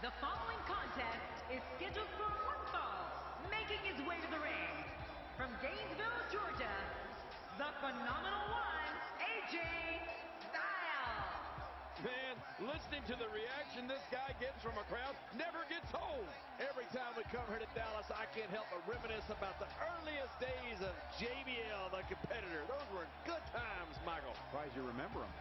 The following contest is scheduled for one fall, making his way to the ring. From Gainesville, Georgia, the phenomenal one, AJ Styles. Man, listening to the reaction this guy gets from a crowd never gets old. Every time we come here to Dallas, I can't help but reminisce about the earliest days of JBL, the competitor. Those were good times, Michael. Surprised you remember them.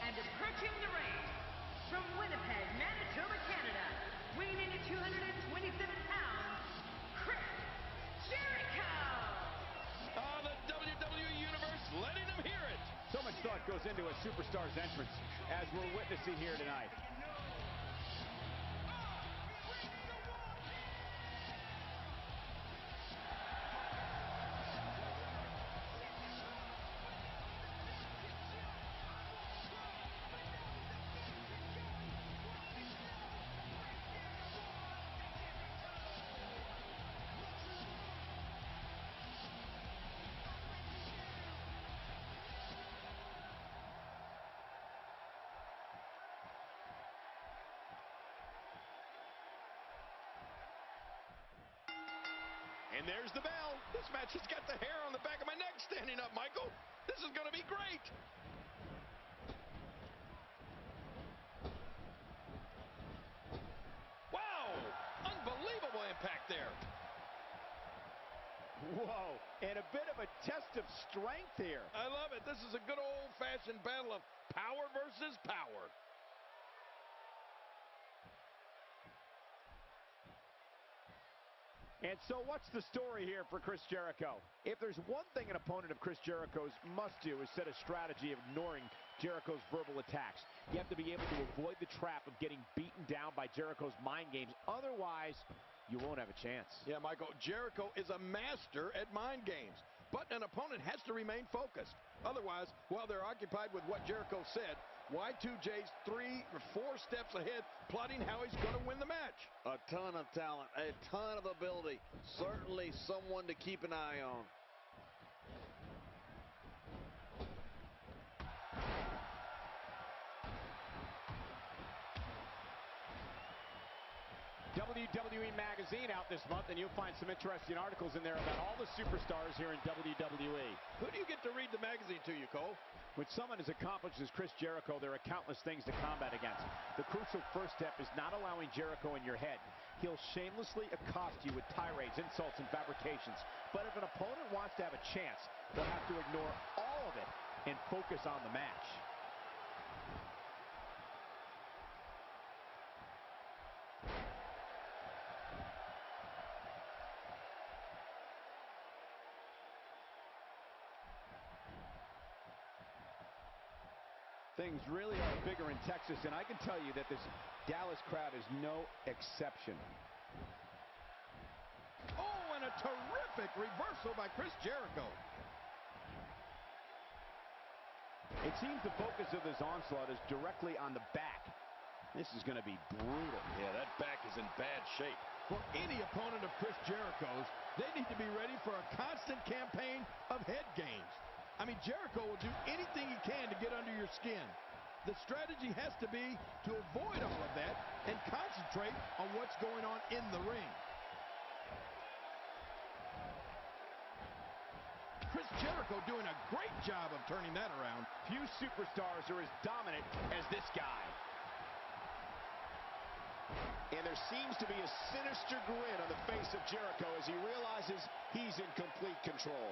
And approaching the ring, from Winnipeg, Manitoba, Canada, weighing in at 227 pounds, Chris Jericho! The WWE Universe letting them hear it. So much thought goes into a superstar's entrance, as we're witnessing here tonight. And there's the bell. This match has got the hair on the back of my neck standing up, Michael. This is going to be great. Wow! Unbelievable impact there. Whoa, and a bit of a test of strength here. I love it. This is a good old-fashioned battle of power versus power. And so what's the story here for Chris Jericho? If there's one thing an opponent of Chris Jericho's must do is set a strategy of ignoring Jericho's verbal attacks. You have to be able to avoid the trap of getting beaten down by Jericho's mind games. Otherwise, you won't have a chance. Yeah, Michael, Jericho is a master at mind games. But an opponent has to remain focused. Otherwise, while they're occupied with what Jericho said, Y2J's 3 or 4 steps ahead, plotting how he's going to win the match. A ton of talent, a ton of ability. Certainly someone to keep an eye on. WWE Magazine out this month, and you'll find some interesting articles in there about all the superstars here in WWE. Who do you get to read the magazine to you, Cole? When someone as accomplished as Chris Jericho, there are countless things to combat against. The crucial first step is not allowing Jericho in your head. He'll shamelessly accost you with tirades, insults, and fabrications. But if an opponent wants to have a chance, they'll have to ignore all of it and focus on the match. Things really are bigger in Texas, and I can tell you that this Dallas crowd is no exception. Oh, and a terrific reversal by Chris Jericho. It seems the focus of this onslaught is directly on the back. This is going to be brutal. Yeah, that back is in bad shape. For any opponent of Chris Jericho's, they need to be ready for a constant campaign of head games. I mean, Jericho will do anything he can to get under your skin. The strategy has to be to avoid all of that and concentrate on what's going on in the ring. Chris Jericho doing a great job of turning that around. Few superstars are as dominant as this guy. And there seems to be a sinister grin on the face of Jericho as he realizes he's in complete control.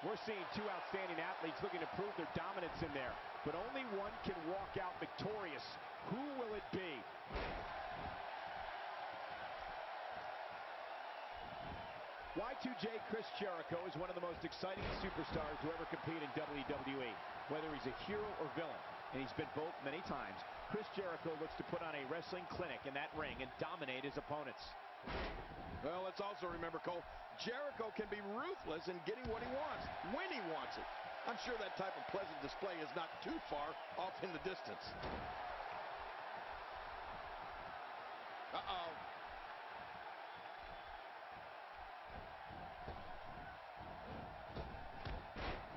We're seeing two outstanding athletes looking to prove their dominance in there, but only one can walk out victorious. Who will it be? Y2J Chris Jericho is one of the most exciting superstars to ever compete in WWE. Whether he's a hero or villain, and he's been both many times, Chris Jericho looks to put on a wrestling clinic in that ring and dominate his opponents. Well, let's also remember, Cole, Jericho can be ruthless in getting what he wants, when he wants it. I'm sure that type of pleasant display is not too far off in the distance. Uh-oh.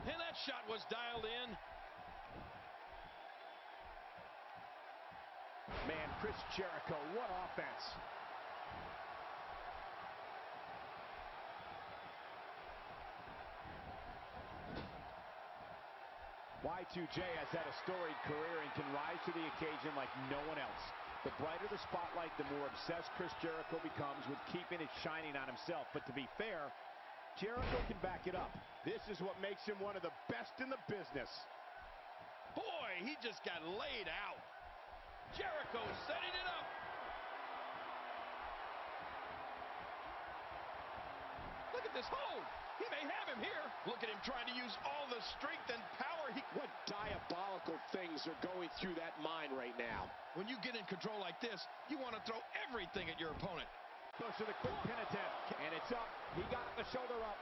And that shot was dialed in. Man, Chris Jericho, what offense. Y2J has had a storied career and can rise to the occasion like no one else. The brighter the spotlight, the more obsessed Chris Jericho becomes with keeping it shining on himself. But to be fair, Jericho can back it up. This is what makes him one of the best in the business. Boy, he just got laid out. Jericho setting it up. Look at this hold. He may have him here. Look at him trying to use all the strength and power. What diabolical things are going through that mind right now? When you get in control like this, you want to throw everything at your opponent. Goes to the quick pin attempt, and it's up. He got the shoulder up.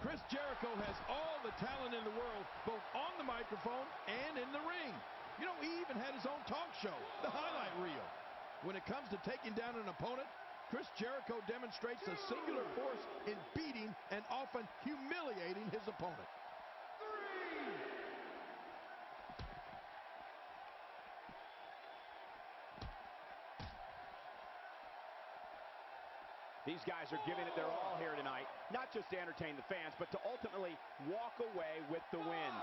Chris Jericho has all the talent in the world, both on the microphone and in the ring. You know, he even had his own talk show, the highlight reel. When it comes to taking down an opponent, Chris Jericho demonstrates a singular force in beating and often humiliating his opponent. These guys are giving it their all here tonight, not just to entertain the fans, but to ultimately walk away with the win.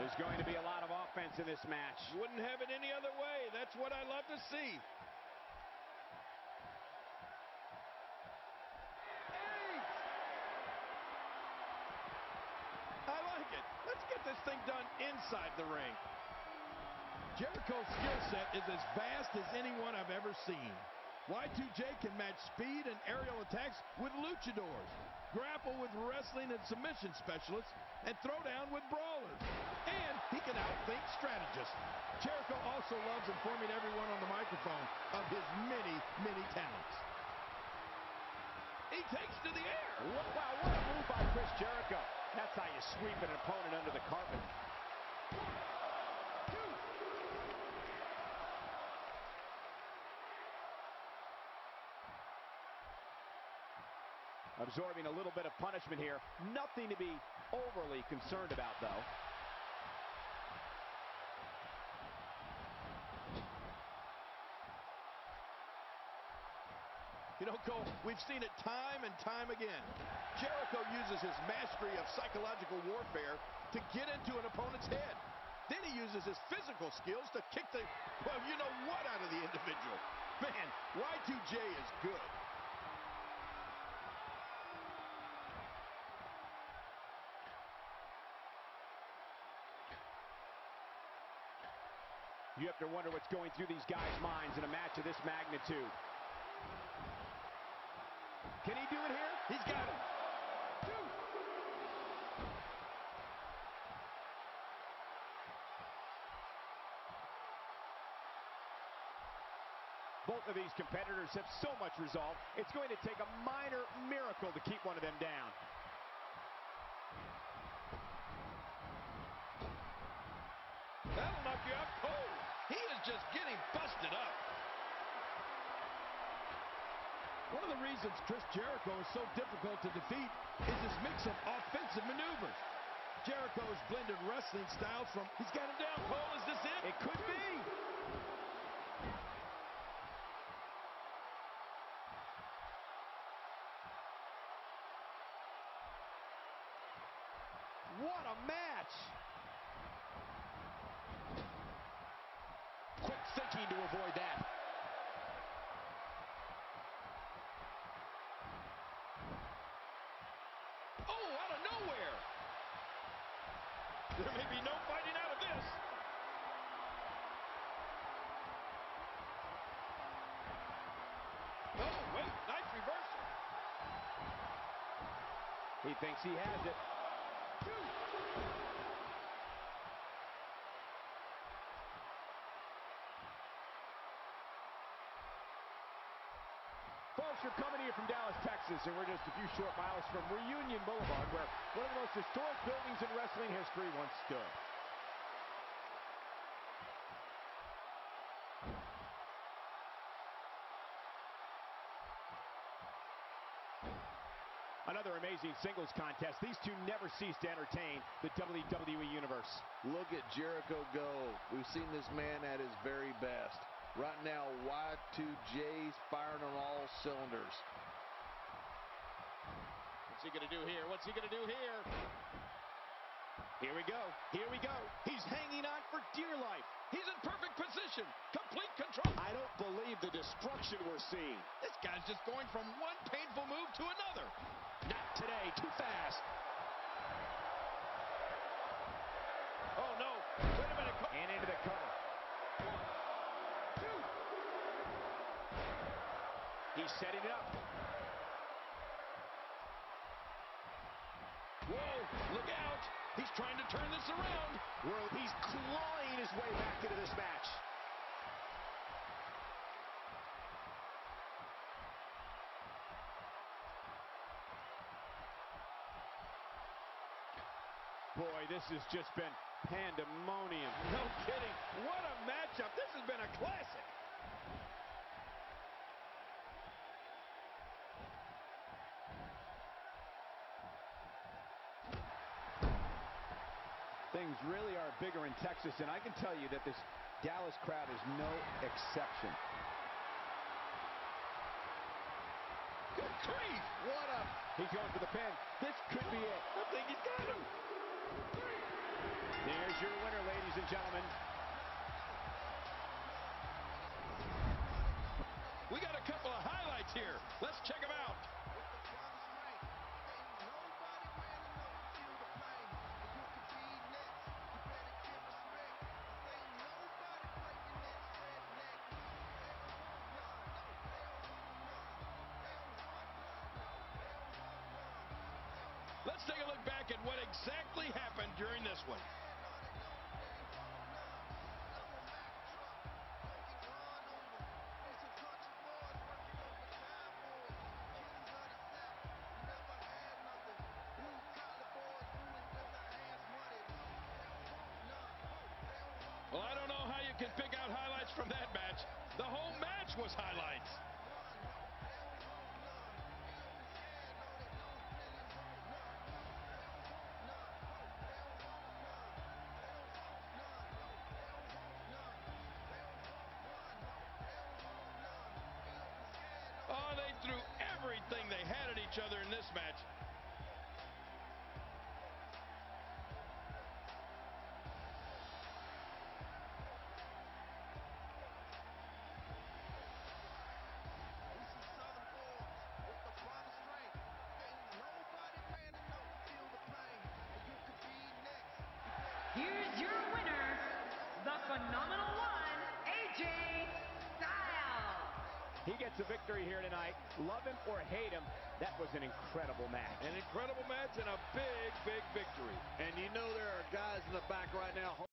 There's going to be a lot of offense in this match. Wouldn't have it any other way. That's what I love to see. I like it. Let's get this thing done inside the ring. Jericho's skill set is as vast as anyone I've ever seen. Y2J can match speed and aerial attacks with luchadors, grapple with wrestling and submission specialists, and throw down with brawlers. And he can outthink strategists. Jericho also loves informing everyone on the microphone of his many, many talents. He takes to the air. Wow, what a move by Chris Jericho. That's how you sweep an opponent under the carpet. Absorbing a little bit of punishment here. Nothing to be overly concerned about, though. You know, Cole, we've seen it time and time again. Jericho uses his mastery of psychological warfare to get into an opponent's head. Then he uses his physical skills to kick the, well, you know what, out of the individual. Man, Y2J is good. You have to wonder what's going through these guys' minds in a match of this magnitude. Can he do it here? He's got it. Both of these competitors have so much resolve, it's going to take a minor miracle to keep one of them down. That'll knock you out cold. He is just getting busted up. One of the reasons Chris Jericho is so difficult to defeat is his mix of offensive maneuvers. Jericho's blended wrestling styles from... He's got him down, Cole. Is this it? It could be. What a match! Quick thinking to avoid that. Oh, out of nowhere! There may be no fighting out of this. Oh, wait, nice reversal. He thinks he has it. Folks, you're coming here from Dallas, Texas, and we're just a few short miles from Reunion Boulevard, where one of the most historic buildings in wrestling history once stood. Another amazing singles contest. These two never cease to entertain the WWE Universe. Look at Jericho go. We've seen this man at his very best. Right now, Y2J's firing on all cylinders. What's he going to do here? What's he going to do here? Here we go. Here we go. He's hanging on for dear life. He's in perfect position. Complete control. I don't believe the destruction we're seeing. This guy's just going from one painful move to another. Not today. Too fast. Oh, no. Wait a minute. And into the cover. He's setting it up. Whoa, look out. He's trying to turn this around. He's clawing his way back into this match. Boy, this has just been pandemonium. No kidding. What a matchup. This has been a classic. Things really are bigger in Texas, and I can tell you that this Dallas crowd is no exception. Good grief. What a... He's going for the pin. This could be it. I think he's got him. There's your winner, ladies and gentlemen. We got a couple of highlights here. Let's check them out. Let's take a look back at what exactly happened during this one. Well, I don't know how you can pick out highlights from that match. The whole match was highlights. Oh, they threw everything they had at each other in this match. Here's your winner, the phenomenal one, AJ Styles. He gets a victory here tonight. Love him or hate him, that was an incredible match. An incredible match and a big, big victory. And you know there are guys in the back right now